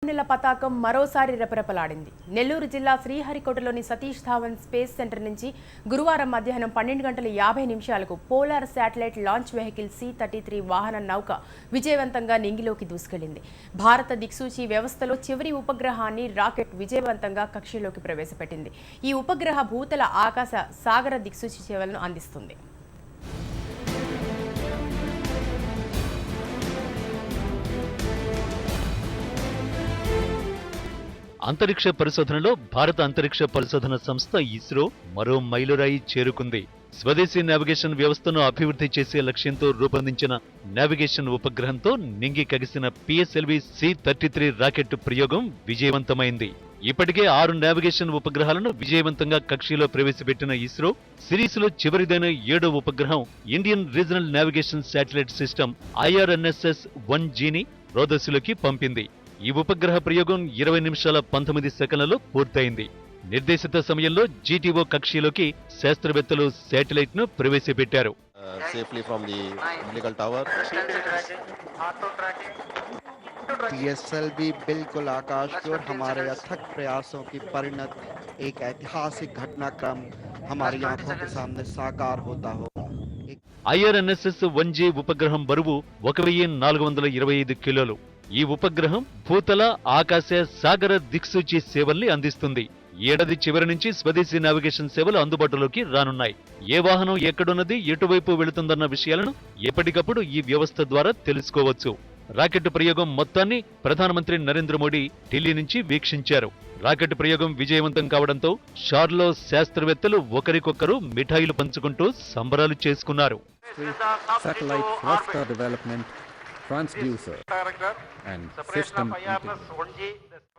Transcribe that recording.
వన్నెల పతాకం మరోసారి రెపరెపలాడింది. నెల్లూరు జిల్లా శ్రీహరికోటలోని సతీష్ ధావన్ స్పేస్ సెంటర్ నుంచి గురువారం మధ్యాహ్నం 12:50 polar satellite launch vehicle C-33 వాహన నౌక విజయవంతంగా నింగిలోకి దూసుకెళ్లింది. భారత దిక్సూచి వ్యవస్థలో చివరి ఉపగ్రహాన్ని రాకెట్ విజయవంతంగా కక్షలోకి ప్రవేశపెట్టింది. ఈ ఉపగ్రహ భూతల ఆకాశ సాగర దిక్సూచి సేవలను అందిస్తుంది. అంతరిక్ష పరిశోధనలో భారత అంతరిక్ష పరిశోధన సంస్థ ఇస్రో మరో మైలురాయి చేరుకుంది. స్వదేశీ నావిగేషన్ వ్యవస్థను అభివృద్ధి చేసే లక్ష్యంతో రూపొందించిన నావిగేషన్ ఉపగ్రహంతో నింగి కగిసిన PSLV C-33 రాకెట్ ప్రయోగం విజయవంతమైంది. ఇప్పటికే 6 నావిగేషన్ ఉపగ్రహాలను విజయవంతంగా కక్షలో ప్రవేశపెట్టిన ఇస్రో సిరీస్లో చివరిదైన 7వ ఉపగ్రహం Indian regional navigation satellite system IRNSS-1Gని రోదసిలోకి పంపింది. ఈ ఉపగ్రహ ప్రయోగం 20 నిమిషాల 19 సెకన్లలో పూర్తయింది. నిర్దేశిత సమయంలో GTO కక్షలోకి శాస్త్రవేత్తలు శాటిలైట్ ను ప్రవేశపెట్టారు. Safely from the umbilical tower. PSLV बिल्कुल आकाश की ओर हमारे अथक प्रयासों की परिणत एक ऐतिहासिक घटनाक्रम हमारी आंखों के सामने साकार होता हो. IRNSS-1G ఉపగ్రహం బరువు 1425 కిలోలు. ఈ ఉపగ్రహం భూతల ఆకాశ సాగర దిక్సూచి సేవల్ని అందిస్తుంది. ఏడాది చివరి నుంచి స్వదేశీ నావిగేషన్ సేవలు అందుబాటులోకి రానున్నాయి. ఏ వాహనం ఎక్కడున్నది, ఎటువైపు వెళుతుందన్న విషయాలను ఎప్పటికప్పుడు ఈ వ్యవస్థ ద్వారా తెలుసుకోవచ్చు. రాకెట్ ప్రయోగం మొత్తాన్ని ప్రధానమంత్రి నరేంద్ర మోడీ ఢిల్లీ నుంచి వీక్షించారు. రాకెట్ ప్రయోగం విజయవంతం కావడంతో షార్లో శాస్త్రవేత్తలు ఒకరికొకరు మిఠాయిలు పంచుకుంటూ సంబరాలు చేసుకున్నారు. Satellite thruster development, transducer and system integration.